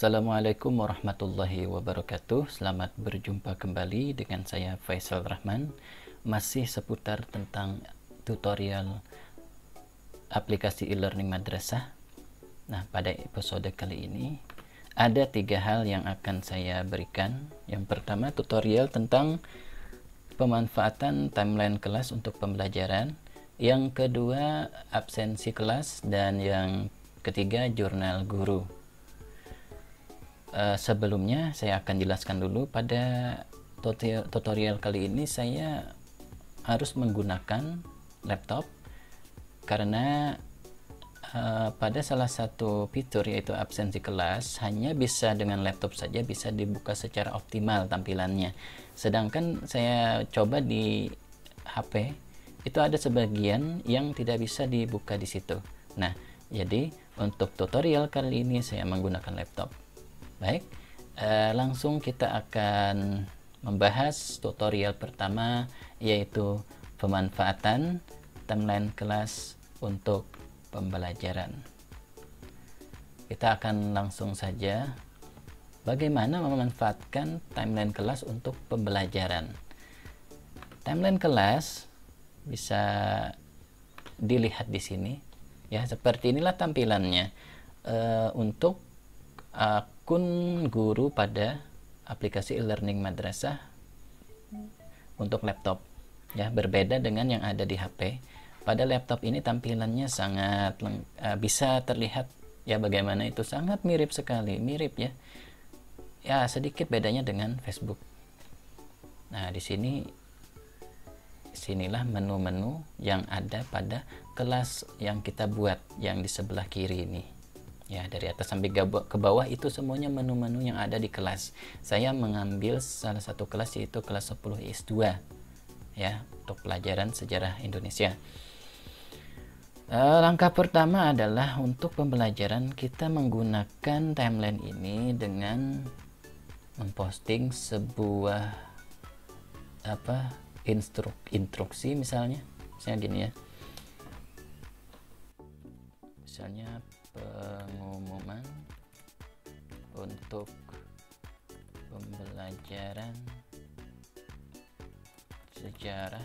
Assalamualaikum warahmatullahi wabarakatuh. Selamat berjumpa kembali dengan saya Faisal Rahman. Masih seputar tentang tutorial aplikasi e-learning madrasah. Nah, pada episode kali ini ada 3 hal yang akan saya berikan. Yang pertama, tutorial tentang pemanfaatan timeline kelas untuk pembelajaran. Yang kedua, absensi kelas. Dan yang ketiga, jurnal guru. Sebelumnya saya akan jelaskan dulu, pada tutorial kali ini saya harus menggunakan laptop karena pada salah satu fitur yaitu absensi kelas hanya bisa dengan laptop saja bisa dibuka secara optimal tampilannya, sedangkan saya coba di HP itu ada sebagian yang tidak bisa dibuka di situ. Nah, jadi untuk tutorial kali ini saya menggunakan laptop. Baik, langsung kita akan membahas tutorial pertama, yaitu pemanfaatan timeline kelas untuk pembelajaran. Kita akan langsung saja bagaimana memanfaatkan timeline kelas untuk pembelajaran. Timeline kelas bisa dilihat di sini, ya, seperti inilah tampilannya untuk akun guru pada aplikasi e-learning madrasah untuk laptop, ya, berbeda dengan yang ada di HP. Pada laptop ini tampilannya sangat bisa terlihat, ya, bagaimana itu sangat mirip sekali, mirip, ya. Ya, sedikit bedanya dengan Facebook. Nah, di sinilah menu-menu yang ada pada kelas yang kita buat, yang di sebelah kiri ini. Ya, dari atas sampai ke bawah itu semuanya menu-menu yang ada di kelas. Saya mengambil salah satu kelas, yaitu kelas 10 IS2, ya, untuk pelajaran sejarah Indonesia. Langkah pertama adalah untuk pembelajaran kita menggunakan timeline ini dengan memposting sebuah instruksi, misalnya gini, ya. Misalnya pengumuman untuk pembelajaran sejarah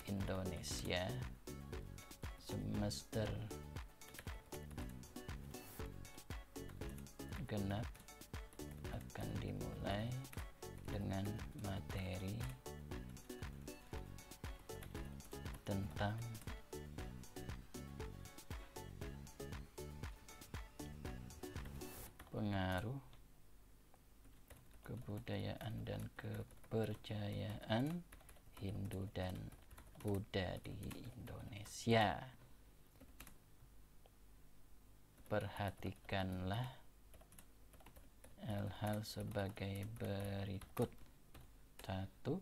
Indonesia semester genap akan dimulai dengan materi tentang pengaruh kebudayaan dan kepercayaan Hindu dan Buddha di Indonesia. Perhatikanlah hal-hal sebagai berikut. 1.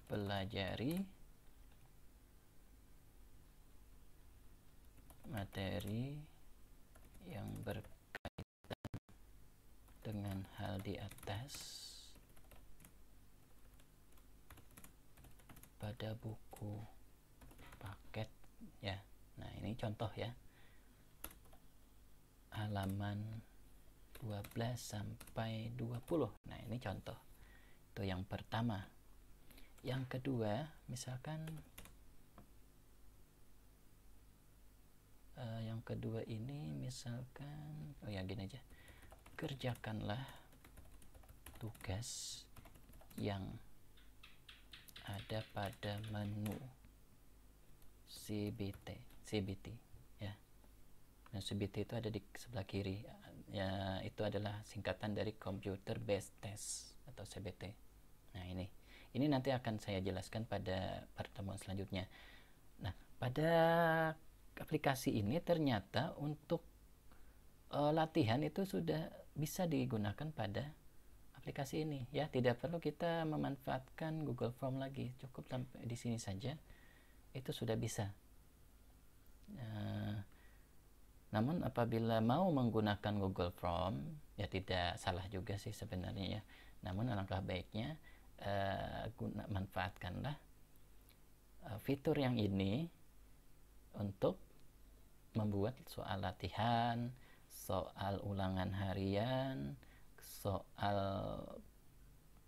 Pelajari materi yang berkaitan dengan hal di atas pada buku paket, ya. Nah, ini contoh, ya, halaman 12 sampai 20. Nah, ini contoh. Itu yang pertama. Yang kedua, misalkan yang kedua ini misalkan, gini aja, kerjakanlah tugas yang ada pada menu CBT, ya. Nah, CBT itu ada di sebelah kiri, ya, itu adalah singkatan dari Computer Based Test atau CBT. Nah, ini nanti akan saya jelaskan pada pertemuan selanjutnya. Nah, pada aplikasi ini ternyata untuk latihan itu sudah bisa digunakan pada aplikasi ini ya, tidak perlu kita memanfaatkan Google Form lagi, cukup sampai di sini saja itu sudah bisa. Namun apabila mau menggunakan Google Form ya tidak salah juga sih sebenarnya ya, namun alangkah baiknya manfaatkanlah fitur yang ini untuk membuat soal latihan, soal ulangan harian, soal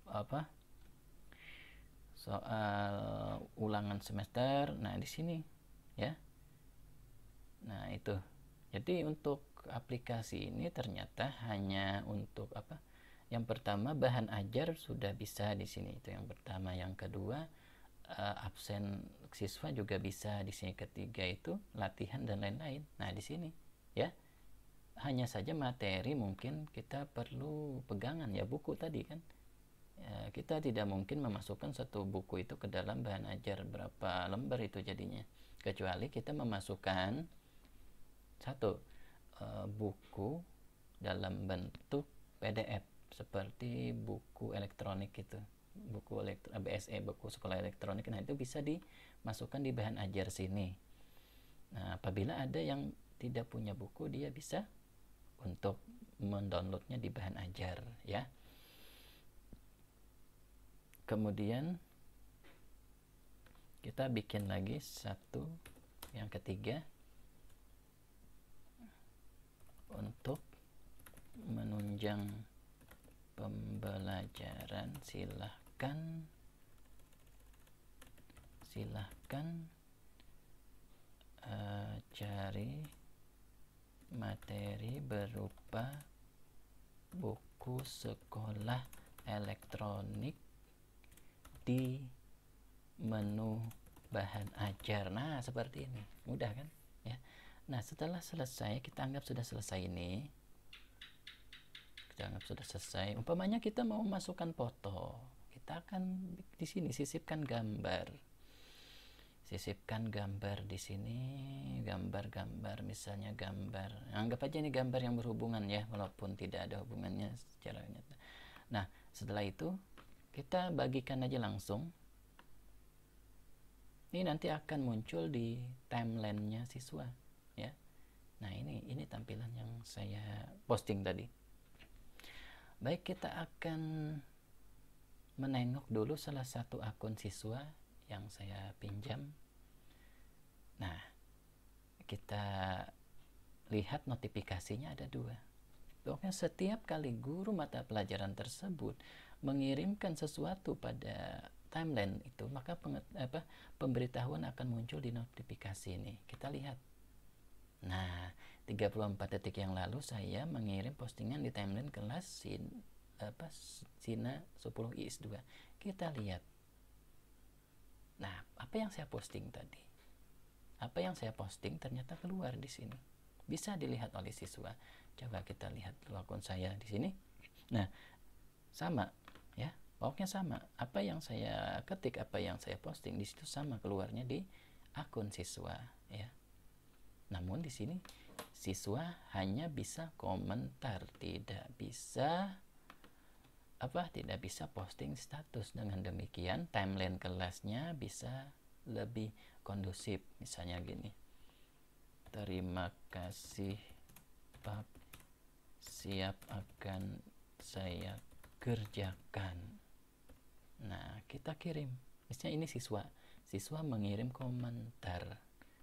apa? Soal ulangan semester. Nah, di sini ya. Nah, itu. Jadi untuk aplikasi ini ternyata hanya untuk apa? Yang pertama bahan ajar sudah bisa di sini, itu yang pertama. Yang kedua absen siswa juga bisa di sini. Ketiga itu latihan dan lain-lain. Nah, di sini ya. Hanya saja materi mungkin kita perlu pegangan ya, buku tadi kan. Ya, kita tidak mungkin memasukkan satu buku itu ke dalam bahan ajar, berapa lembar itu jadinya. Kecuali kita memasukkan satu buku dalam bentuk PDF seperti buku elektronik itu, buku BSE, buku sekolah elektronik. Nah, itu bisa dimasukkan di bahan ajar sini. Nah, apabila ada yang tidak punya buku, dia bisa untuk mendownloadnya di bahan ajar ya. Kemudian kita bikin lagi satu yang ketiga untuk menunjang pembelajaran. Silahkan cari materi berupa buku sekolah elektronik di menu bahan ajar. Nah, seperti ini. Mudah kan? Ya. Nah, setelah selesai, kita anggap sudah selesai ini. Kita anggap sudah selesai. Umpamanya kita mau masukkan foto. Kita akan di sini sisipkan gambar. Sisipkan gambar di sini, gambar-gambar, misalnya gambar. Anggap aja ini gambar yang berhubungan ya, walaupun tidak ada hubungannya secara nyata. Nah, setelah itu kita bagikan aja langsung. Ini nanti akan muncul di timeline-nya siswa ya. Nah, ini tampilan yang saya posting tadi. Baik, kita akan menengok dulu salah satu akun siswa yang saya pinjam. Nah, kita lihat notifikasinya ada 2. Pokoknya setiap kali guru mata pelajaran tersebut mengirimkan sesuatu pada timeline itu, maka pemberitahuan akan muncul di notifikasi ini. Kita lihat. Nah, 34 detik yang lalu saya mengirim postingan di timeline kelas Sina 10 IS 2. Kita lihat. Nah, apa yang saya posting tadi? Apa yang saya posting ternyata keluar di sini. Bisa dilihat oleh siswa. Coba kita lihat akun saya di sini. Nah, sama ya. Pokoknya sama. Apa yang saya ketik, apa yang saya posting di situ sama keluarnya di akun siswa ya. Namun di sini siswa hanya bisa komentar, tidak bisa posting status. Dengan demikian timeline kelasnya bisa lebih kondusif. Misalnya gini, terima kasih Pak, siap akan saya kerjakan. Nah, kita kirim. Misalnya ini siswa mengirim komentar.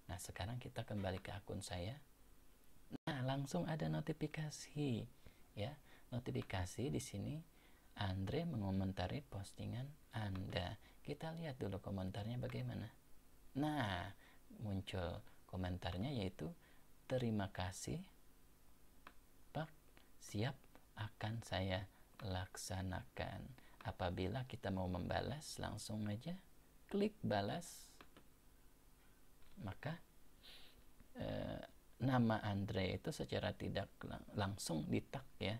Nah, sekarang kita kembali ke akun saya. Nah, langsung ada notifikasi ya. Notifikasi di sini Andre mengomentari postingan Anda. Kita lihat dulu komentarnya bagaimana. Nah, muncul komentarnya yaitu terima kasih Pak, siap akan saya laksanakan. Apabila kita mau membalas, langsung aja klik balas. Maka nama Andre itu secara tidak langsung di-tag ya.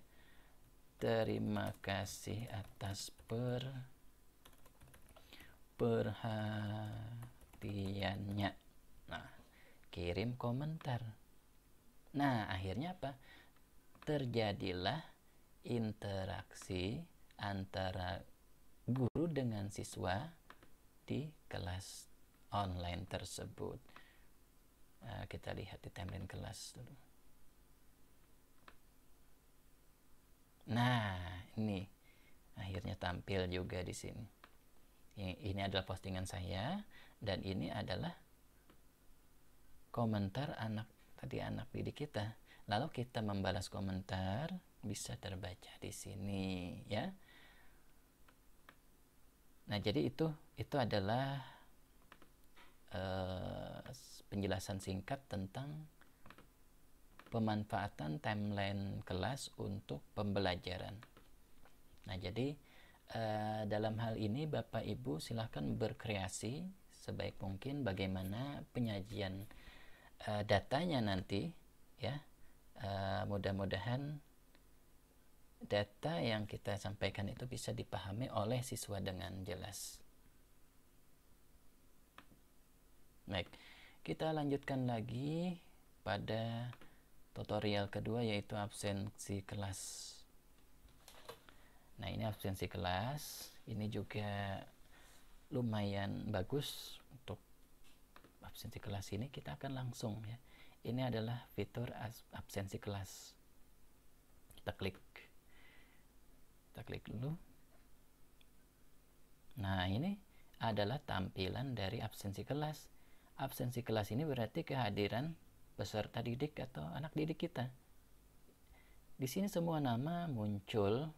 Terima kasih atas perhatiannya. Nah, kirim komentar. Nah, akhirnya apa? Terjadilah interaksi antara guru dengan siswa di kelas online tersebut. Nah, kita lihat di timeline kelas dulu. Nah, ini akhirnya tampil juga di sini. Ini adalah postingan saya dan ini adalah komentar anak didik kita. Lalu kita membalas komentar, bisa terbaca di sini ya. Nah, jadi itu adalah penjelasan singkat tentang pemanfaatan timeline kelas untuk pembelajaran. Nah, jadi dalam hal ini Bapak Ibu silahkan berkreasi sebaik mungkin bagaimana penyajian datanya nanti ya. Mudah-mudahan data yang kita sampaikan itu bisa dipahami oleh siswa dengan jelas. Baik, kita lanjutkan lagi pada tutorial kedua, yaitu absensi kelas. Nah, ini absensi kelas. Ini juga lumayan bagus untuk absensi kelas ini. Kita akan langsung ya. Ini adalah fitur absensi kelas. Kita klik dulu. Nah, ini adalah tampilan dari absensi kelas. Absensi kelas ini berarti kehadiran peserta didik atau anak didik kita. Di sini semua nama muncul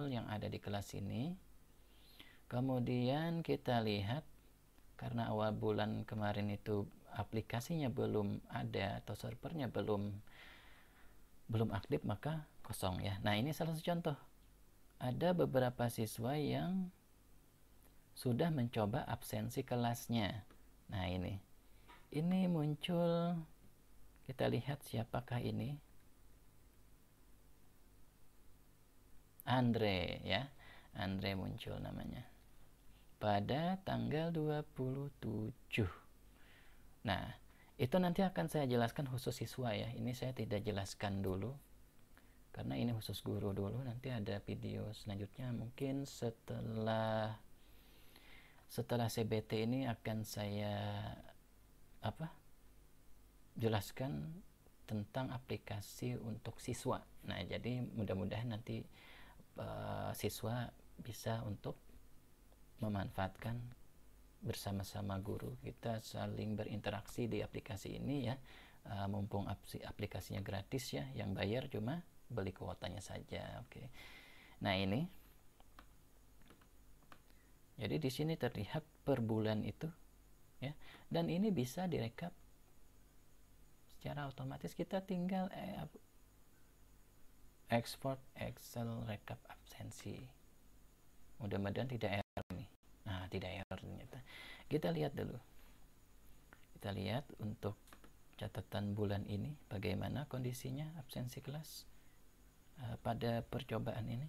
yang ada di kelas ini. Kemudian kita lihat, karena awal bulan kemarin itu aplikasinya belum ada atau servernya belum aktif, maka kosong ya. Nah, ini salah satu contoh. Ada beberapa siswa yang sudah mencoba absensi kelasnya. Nah, ini muncul, kita lihat siapakah ini. Andre ya. Andre muncul namanya pada tanggal 27. Nah, itu nanti akan saya jelaskan khusus siswa ya. Ini saya tidak jelaskan dulu karena ini khusus guru dulu. Nanti ada video selanjutnya mungkin setelah CBT ini akan saya jelaskan tentang aplikasi untuk siswa. Nah, jadi mudah-mudahan nanti siswa bisa untuk memanfaatkan bersama-sama guru, kita saling berinteraksi di aplikasi ini ya. Mumpung aplikasinya gratis ya, yang bayar cuma beli kuotanya saja. Oke. Nah, ini jadi di sini terlihat per bulan itu ya, dan ini bisa direkap secara otomatis. Kita tinggal export Excel rekap absensi. Mudah-mudahan tidak error nih. Nah, tidak error ternyata. Kita lihat dulu. Kita lihat untuk catatan bulan ini bagaimana kondisinya absensi kelas pada percobaan ini.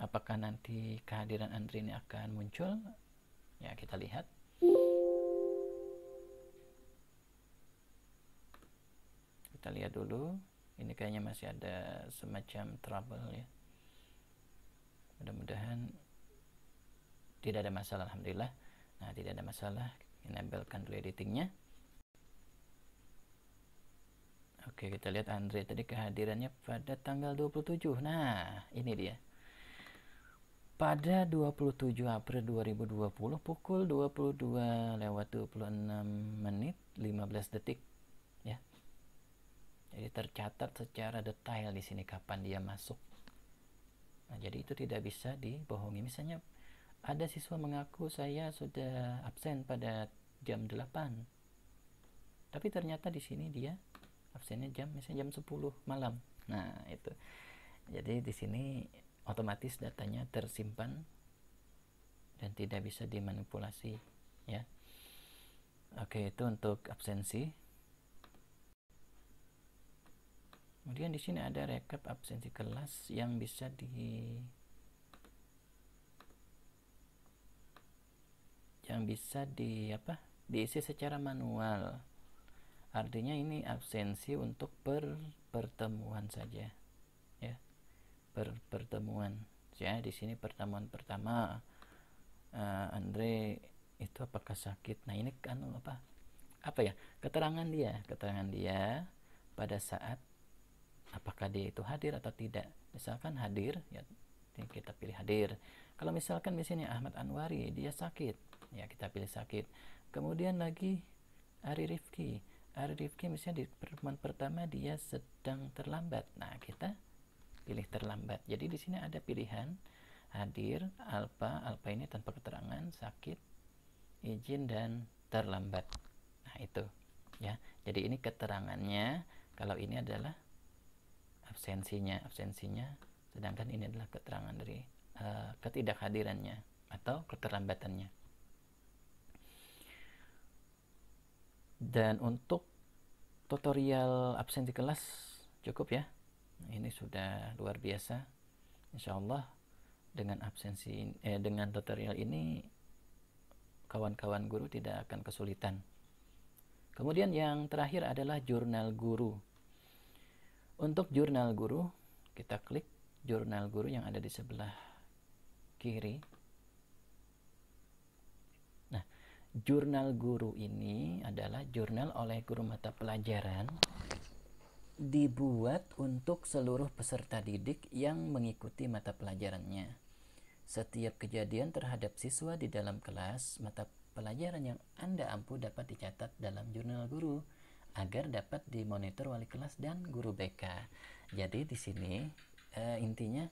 Apakah nanti kehadiran Andre ini akan muncul? Ya, kita lihat. Kita lihat dulu. Ini kayaknya masih ada semacam trouble ya. Mudah-mudahan tidak ada masalah, alhamdulillah. Nah, tidak ada masalah. Enablekan dulu editingnya. Oke, kita lihat Andre tadi kehadirannya pada tanggal 27. Nah, ini dia. Pada 27 April 2020 pukul 22:26:15 ya. Jadi tercatat secara detail di sini kapan dia masuk. Nah, jadi itu tidak bisa dibohongi. Misalnya ada siswa mengaku saya sudah absen pada jam 8. Tapi ternyata di sini dia absennya misalnya jam 10 malam. Nah, itu. Jadi di sini otomatis datanya tersimpan dan tidak bisa dimanipulasi ya. Oke, itu untuk absensi. Kemudian di sini ada rekap absensi kelas yang bisa di diisi secara manual. Artinya ini absensi untuk pertemuan saja, ya, pertemuan. Ya, di sini pertemuan pertama, Andre itu apakah sakit? Nah, ini kan apa ya, keterangan dia pada saat apakah dia itu hadir atau tidak. Misalkan hadir, ya kita pilih hadir. Kalau misalkan di sini Ahmad Anwari dia sakit, ya kita pilih sakit. Kemudian lagi Ari Rifki misalnya di pertemuan pertama dia sedang terlambat, nah kita pilih terlambat. Jadi di sini ada pilihan hadir, alfa ini tanpa keterangan, sakit, izin, dan terlambat. Nah itu ya, jadi ini keterangannya. Kalau ini adalah absensinya, sedangkan ini adalah keterangan dari ketidakhadirannya atau keterlambatannya. Dan untuk tutorial absen di kelas cukup ya. Ini sudah luar biasa. Insya Allah dengan dengan tutorial ini kawan-kawan guru tidak akan kesulitan. Kemudian yang terakhir adalah jurnal guru. Untuk jurnal guru, kita klik jurnal guru yang ada di sebelah kiri. Nah, jurnal guru ini adalah jurnal oleh guru mata pelajaran, dibuat untuk seluruh peserta didik yang mengikuti mata pelajarannya. Setiap kejadian terhadap siswa di dalam kelas mata pelajaran yang Anda ampu dapat dicatat dalam jurnal guru agar dapat dimonitor wali kelas dan guru BK. Jadi di sini intinya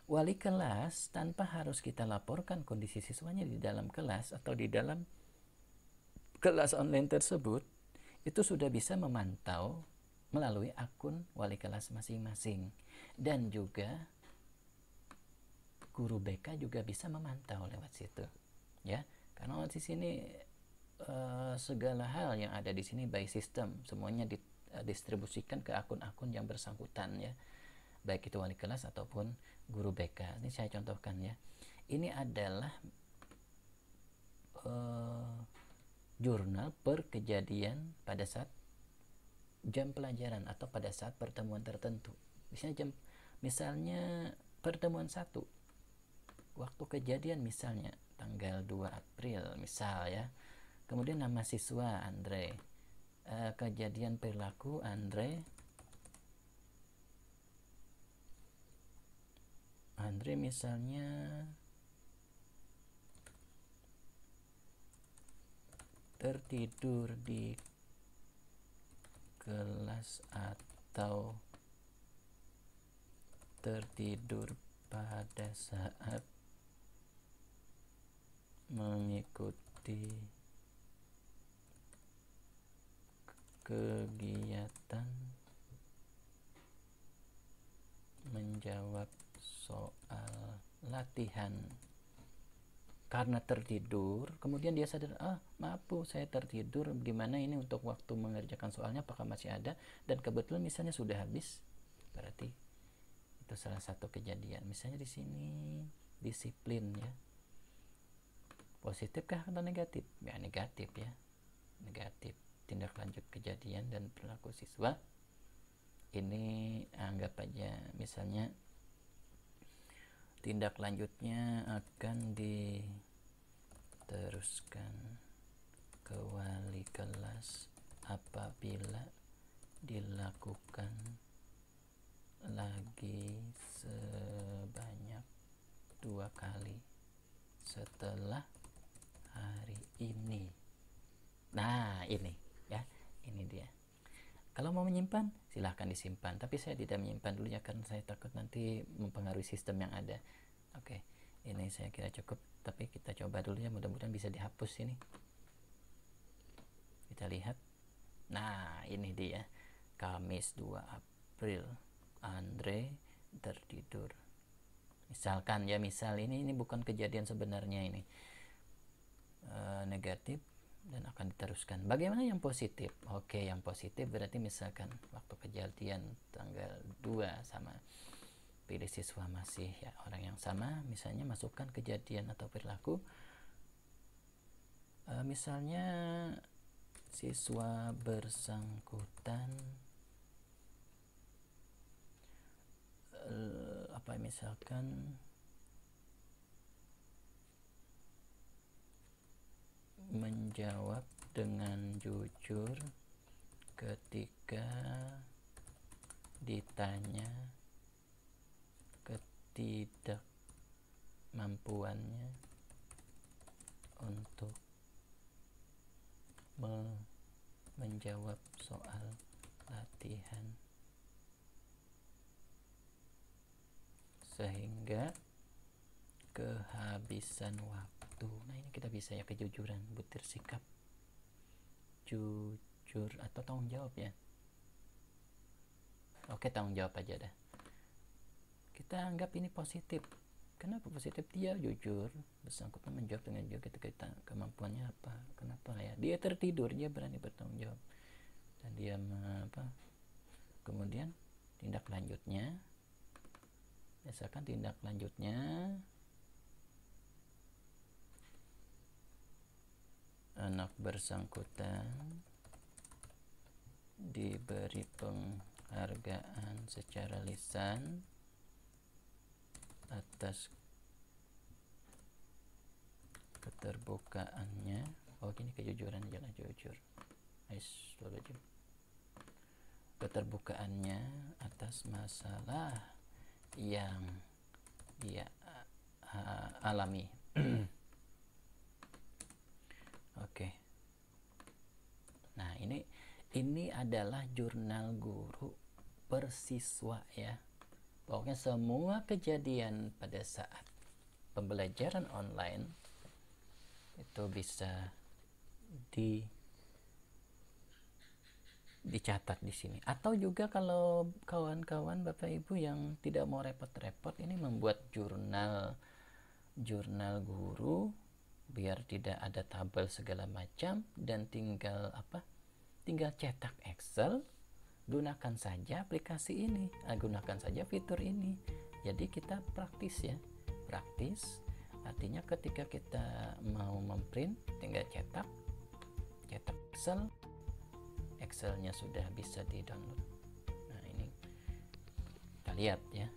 wali kelas tanpa harus kita laporkan kondisi siswanya di dalam kelas atau di dalam kelas online tersebut, itu sudah bisa memantau melalui akun wali kelas masing-masing. Dan juga guru BK juga bisa memantau lewat situ, ya. Karena di sini segala hal yang ada di sini by system semuanya didistribusikan ke akun-akun yang bersangkutan, ya, baik itu wali kelas ataupun guru BK. Ini saya contohkan ya. Ini adalah jurnal per kejadian pada saat jam pelajaran atau pada saat pertemuan tertentu. Misalnya pertemuan 1 waktu kejadian misalnya tanggal 2 April misal ya. Kemudian nama siswa Andre, kejadian perilaku Andre misalnya tertidur di kelas atau tertidur pada saat mengikuti kegiatan menjawab soal latihan. Karena tertidur, kemudian dia sadar, maaf Bu, saya tertidur, gimana ini untuk waktu mengerjakan soalnya, apakah masih ada, dan kebetulan misalnya sudah habis, berarti itu salah satu kejadian. Misalnya di sini disiplin ya, positif kah atau negatif? Ya negatif ya, negatif. Tindak lanjut kejadian dan perilaku siswa ini anggap aja misalnya tindak lanjutnya akan diteruskan ke wali kelas apabila dilakukan lagi sebanyak 2 kali setelah hari ini. Nah ini ya, ini dia. Kalau mau menyimpan silahkan disimpan, tapi saya tidak menyimpan dulu ya karena saya takut nanti mempengaruhi sistem yang ada. Oke, ini saya kira cukup, tapi kita coba dulu ya, mudah-mudahan bisa dihapus ini. Kita lihat. Nah ini dia, Kamis 2 April Andre tertidur. Misalkan ya, misal ini bukan kejadian sebenarnya ini, negatif dan akan diteruskan. Bagaimana yang positif? Oke, yang positif berarti misalkan waktu kejadian tanggal 2 sama, pilih siswa masih ya orang yang sama, misalnya masukkan kejadian atau perilaku Misalnya siswa bersangkutan misalkan menjawab dengan jujur ketika ditanya ketidakmampuannya untuk menjawab soal latihan sehingga kehabisan waktu. Nah, ini kita bisa ya, kejujuran, butir sikap, jujur atau tanggung jawab ya. Oke, tanggung jawab aja dah. Kita anggap ini positif. Kenapa positif? Dia jujur, bersangkutan menjawab dengan jujur ketika kemampuannya apa. Kenapa ya? Dia tertidur, dia berani bertanggung jawab. Dan dia kemudian tindak lanjutnya, misalkan tindak lanjutnya anak bersangkutan diberi penghargaan secara lisan atas keterbukaannya. Oh, gini, kejujuran aja lah, jujur. Keterbukaannya atas masalah yang dia alami. Oke. Nah, ini adalah jurnal guru per siswa ya. Pokoknya semua kejadian pada saat pembelajaran online itu bisa dicatat di sini. Atau juga kalau kawan-kawan Bapak Ibu yang tidak mau repot-repot, ini membuat jurnal guru biar tidak ada tabel segala macam, dan tinggal cetak Excel, gunakan saja aplikasi ini, gunakan saja fitur ini. Jadi kita praktis ya. Praktis artinya ketika kita mau memprint, tinggal cetak Excelnya sudah bisa di-download. Nah, ini kita lihat ya.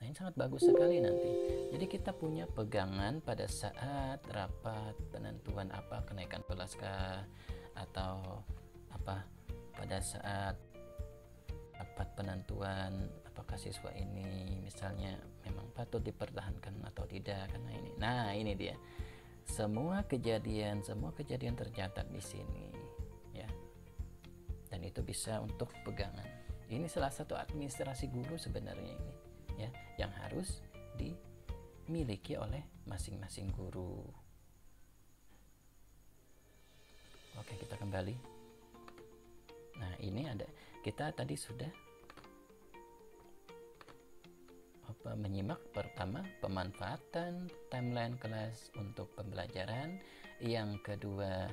Nah, ini sangat bagus sekali nanti. Jadi kita punya pegangan pada saat rapat penentuan kenaikan kelas kah, atau pada saat rapat penentuan apakah siswa ini misalnya memang patut dipertahankan atau tidak, karena ini. Nah, ini dia. Semua kejadian tercatat di sini ya. Dan itu bisa untuk pegangan. Ini salah satu administrasi guru sebenarnya ini ya, yang harus dimiliki oleh masing-masing guru. Oke, kita kembali. Nah, ini ada, kita tadi sudah menyimak pertama pemanfaatan timeline kelas untuk pembelajaran, yang kedua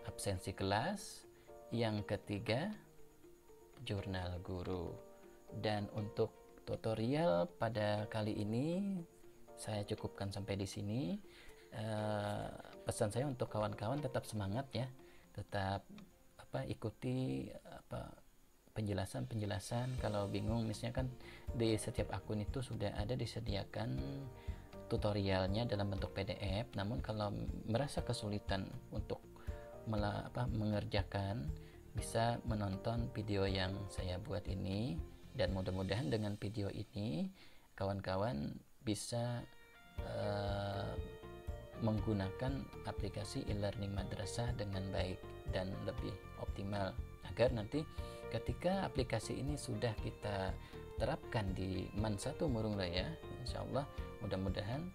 absensi kelas, yang ketiga jurnal guru. Dan untuk tutorial pada kali ini saya cukupkan sampai di sini. Pesan saya untuk kawan-kawan tetap semangat ya, tetap ikuti penjelasan. Kalau bingung, misalnya kan di setiap akun itu sudah ada disediakan tutorialnya dalam bentuk PDF. Namun kalau merasa kesulitan untuk mengerjakan, bisa menonton video yang saya buat ini, dan mudah-mudahan dengan video ini kawan-kawan bisa menggunakan aplikasi e-learning madrasah dengan baik dan lebih optimal, agar nanti ketika aplikasi ini sudah kita terapkan di MAN 1 Murung Raya, insya Allah mudah-mudahan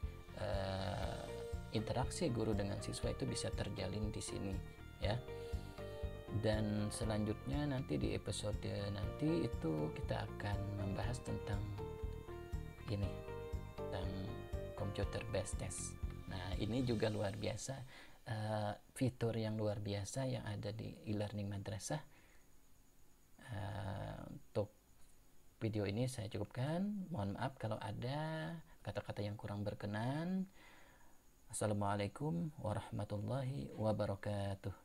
interaksi guru dengan siswa itu bisa terjalin di sini ya. Dan selanjutnya nanti di episode nanti itu kita akan membahas tentang ini, tentang computer based test. Nah, ini juga luar biasa, fitur yang luar biasa yang ada di e-learning madrasah. Untuk video ini saya cukupkan. Mohon maaf kalau ada kata-kata yang kurang berkenan. Assalamualaikum warahmatullahi wabarakatuh.